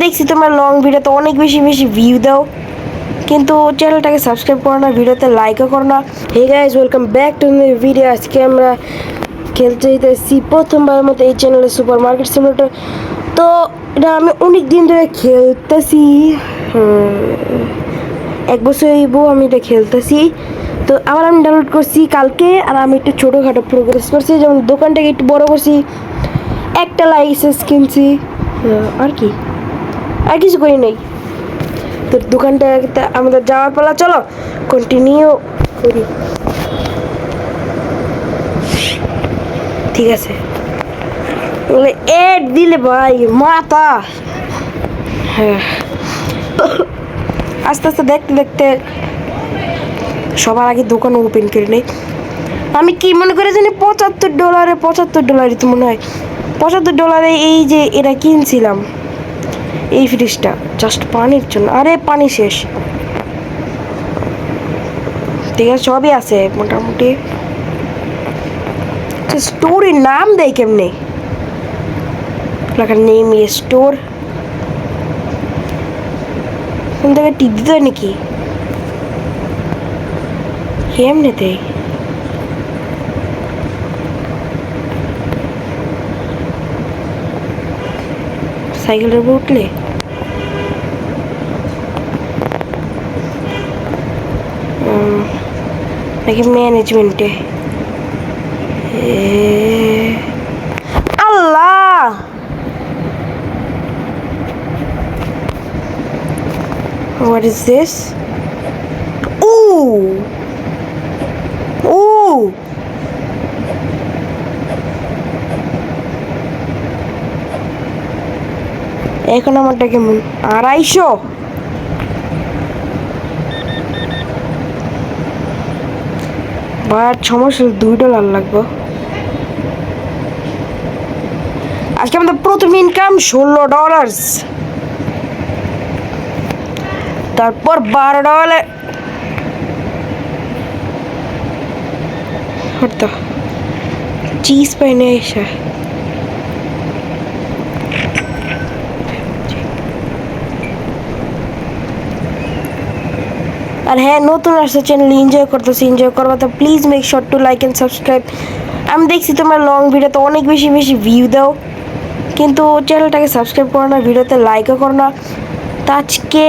দেখছি তোমরা লং ভিডিওতে অনেক বেশি বেশি ভিউ দাও, কিন্তু চ্যানেলটাকে সাবস্ক্রাইব করো না, ভিডিওতে লাইকও করো না। Hey guys, welcome back to new video. আজকে আমরা খেলতে যেতেছি প্রথমবারের মতো এই চ্যানেলে সুপার মার্কেট সিমুলেটর। তো এটা আমি অনেক দিন ধরে খেলতেছি, 1 বছর হইব আমি এটা খেলতেছি। তো আবার আমি ডাউনলোড করছি কালকে, আর আমি একটু ছোটোখাটো প্রোগ্রেস করছি, যেমন দোকানটাকে একটু বড় করছি, একটা লাইসেন্স কিনছি, আর কি আর কিছু করি নাই। তো দোকানটা আমাদের যাওয়ার পালা, চলো কন্টিনিউ করি। ঠিক আছে, এড দিলে ভাই মাথা, হ্যাঁ আস্তে আস্তে দেখতে দেখতে সবার আগে দোকান ওপেন করে নেই। আমি কি মনে করে জানি $75 তো মনে হয় $75 এই যে এটা কিনছিলাম, এই ফ্রিজটা জাস্ট পানির জন্য। আরে পানি শেষ, ঠিক আছে সবই আছে মোটামুটি। স্টোরের নাম দেয় কেমনে, লেখা নেম স্টোর, কোন জায়গায় টিপ দিতে হয় নাকি, কেমনে দেয়? সাইকেলের উপর উঠলে নাকি ম্যানেজমেন্টে? আল্লাহ, what is this? Ooh, ooh, এখন আমারটা কেমন? 250, বাট সমস্যা $2 লাগবে। আজকে আমাদের প্রথম ইনকাম $16, তারপর $12 হতো চিজ পাই না এসে। আর হ্যাঁ, নতুন আসছে চ্যানেল, এনজয় করবা, তো please make sure to like and subscribe. আমি দেখছি তোমরা লং ভিডিওতে অনেক বেশি বেশি ভিউ দাও, কিন্তু চ্যানেলটাকে সাবস্ক্রাইব করো না, ভিডিওতে লাইকও করো না। তো আজকে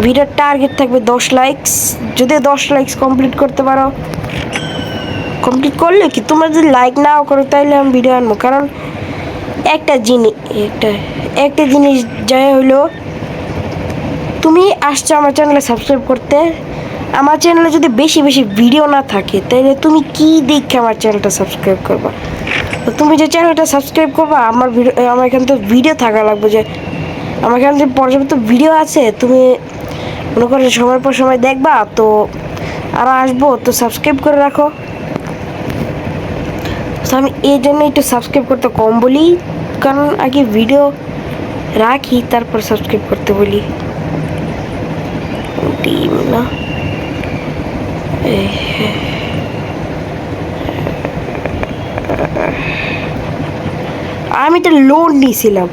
ভিডিওর টার্গেট থাকবে 10 লাইকস। যদি 10 লাইকস কমপ্লিট করতে পারো, কমপ্লিট করলে কি তোমরা যদি লাইক নাও করো তাহলে আমি ভিডিও আনবো। কারণ একটা জিনিস যাই হইলো, তুমি আসছো আমার চ্যানেলে সাবস্ক্রাইব করতে, আমার চ্যানেলে যদি বেশি বেশি ভিডিও না থাকে তাহলে তুমি কি দেখে আমার চ্যানেলটা সাবস্ক্রাইব করবা? তো তুমি যে চ্যানেলটা সাবস্ক্রাইব করবা, আমার এখানে তো ভিডিও থাকা লাগবে, যে আমার এখানে যে পর্যাপ্ত ভিডিও আছে, তুমি মনে করো সময়ের পর সময় দেখবা, তো আর আসবো, তো সাবস্ক্রাইব করে রাখো। তো আমি এই জন্য একটু সাবস্ক্রাইব করতে কম বলি, কারণ আগে ভিডিও রাখি তারপর সাবস্ক্রাইব করতে বলি। টিম না, আমি একটা লোন নিয়েছিলাম,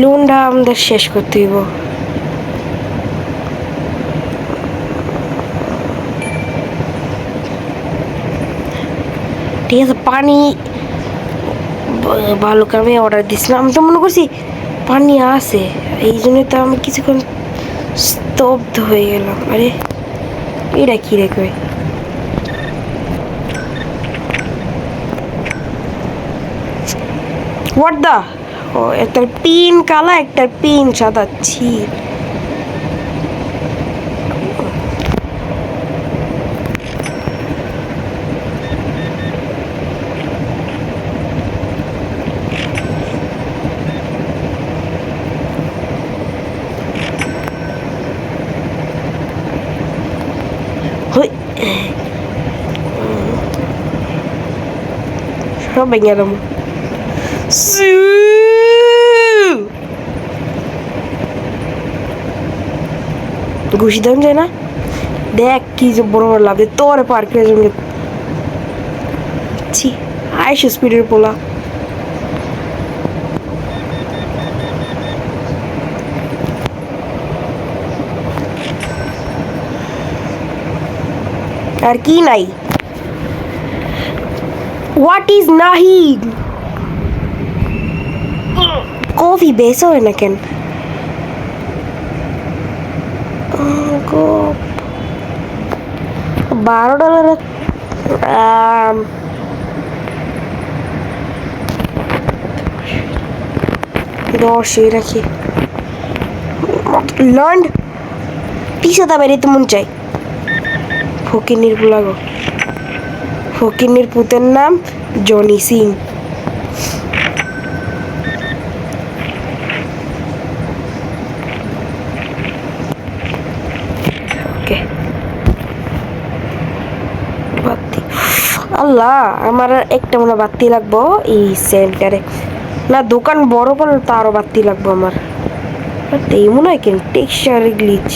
লোনটা আমাদের শেষ করতে হইব। ঠিক আছে, পানি ভালো করে আমি অর্ডার দিয়েছিলাম, আমি তো মনে করছি পানি আছে, এই জন্যই তো আমি কিছুক্ষণ স্তব্ধ হয়ে গেলাম। আরে এটা কি রে কই? হোয়াট দা? ও, একটার পিন কালা, একটার পিন সাদা। ছি, সব ভেঙে গেলাম। ঘুষি দেন যায় না, দেখ কি যে বড় বড় লাভ তোরে পার করে জমি। ছি, 200 স্পিডের পোলা। আর কি নাই? What is Nahid? কফি বেসো হয় না কেন? $12 10 রাখি। লন্ড পিছে তা বেরিয়ে মন চাই। ফকিনির বুলাগো, ফকিনির পুতের নাম জনি সিং। ওকে বাতি, আল্লাহ আমার একটা মনে বাতি লাগবো এই সেন্টারে। না দোকান বড় করলে তো আরো বাতি লাগবো আমার। এই মনে হয় কেন টেক্সচার গ্লিচ।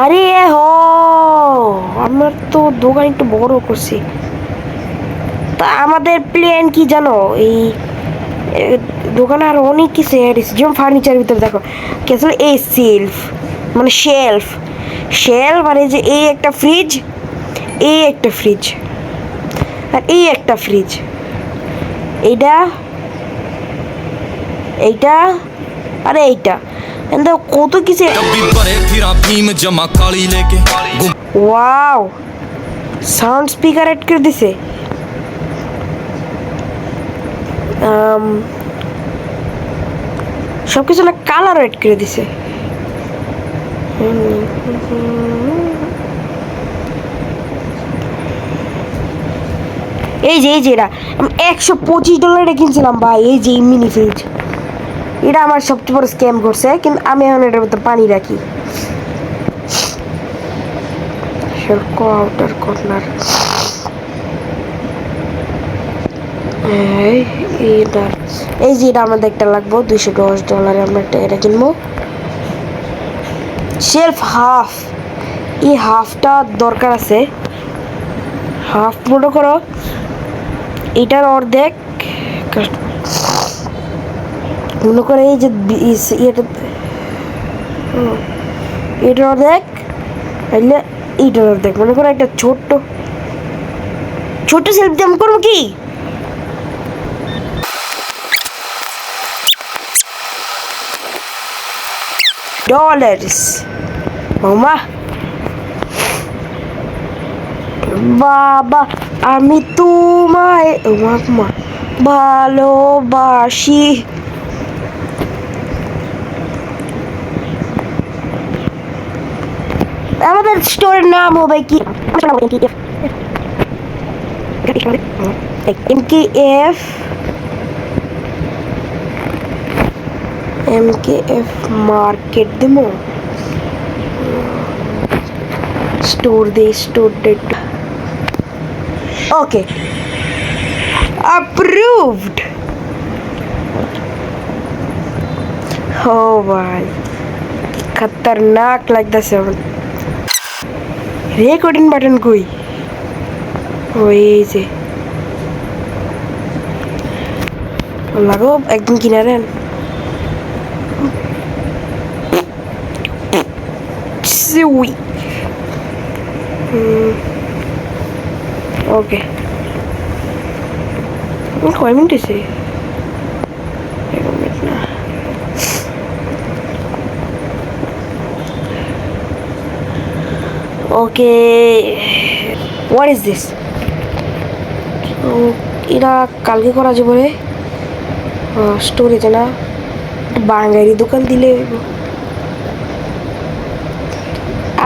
আরে হ আমার তো দোকান একটু বড় করছি। তা আমাদের প্ল্যান কি জানো, এই দোকানে আরো অনেক কিছু অ্যাড হয়েছে। যেমন ফার্নিচার ভিতরে দেখো কি আসলে এই সেলফ মানে শেলফ, শেলফ আর এই যে এই একটা ফ্রিজ, এই একটা ফ্রিজ আর এই একটা ফ্রিজ, এইটা এইটা আর এইটা কত কিছু। ওয়াও সাউন্ড স্পিকার এড করে দিছে। সব কিছু না কালার এড করে দিছে। এই যে এটা $125 কিনছিলাম ভাই। এই যে মিনি ফ্রিজ, এটা আমার সবচেয়ে বড় স্ক্যাম করছে, কিন্তু আমি এখন এটার মধ্যে পানি রাখি। আউটার কর্নার এই যে এটা আমাদের একটা লাগবো $210। আমরা একটা এটা কিনবো। শেলফ হাফ, এই হাফটা দরকার আছে। হাফ মনে করো এটার অর্ধেক, মনে করে এই যে এটার অর্ধেক, এইটার অর্ধেক মনে করো একটা ছোট্ট সেলফ দিয়ে আমি করবো কি $। মামা বাবা আমি তোমায় ভালোবাসি। আমাদের স্টোরের নাম হবে কি? MKF মার্কেট দেবো। Store date. Okay approved। ও ভাই खतरनाक লাগতেছে। রেকর্ডিং বাটন কই? ওই যে লাগো একদম কিনারে। ওকে কয় মিনিট আছে? না ওকে হোয়াট ইজ দিস? এটা কালকে করা যাবে রে স্টোরেজে না বাঙালি দোকান দিলে।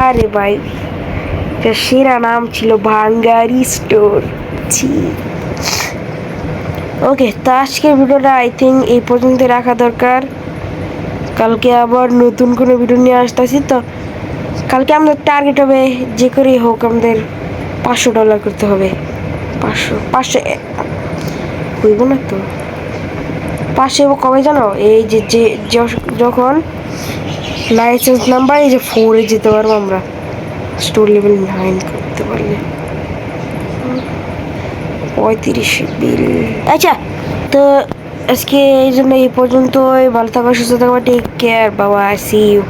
আরে ভাই সেরা নাম ছিল ভাঙ্গারি স্টোর। ওকে তো আজকের ভিডিওটা আই থিঙ্ক এই পর্যন্ত রাখা দরকার। কালকে আবার নতুন কোনো ভিডিও নিয়ে আসতেছি। তো কালকে আমাদের টার্গেট হবে যে করেই হোক আমাদের $500 করতে হবে। 500 হইব না তো। 500 কবে জানো? এই যে যখন লাইসেন্স নাম্বার এই যে 4 যেতে পারবো আমরা, স্টোর লেভেল 9 করতে পারলে। 35 বিল। আচ্ছা, তো আজকে এই জন্য এই পর্যন্তই। ভালো থাকো, সুস্থ থাকো, টেক কেয়ার, বাবা, সি ইউ।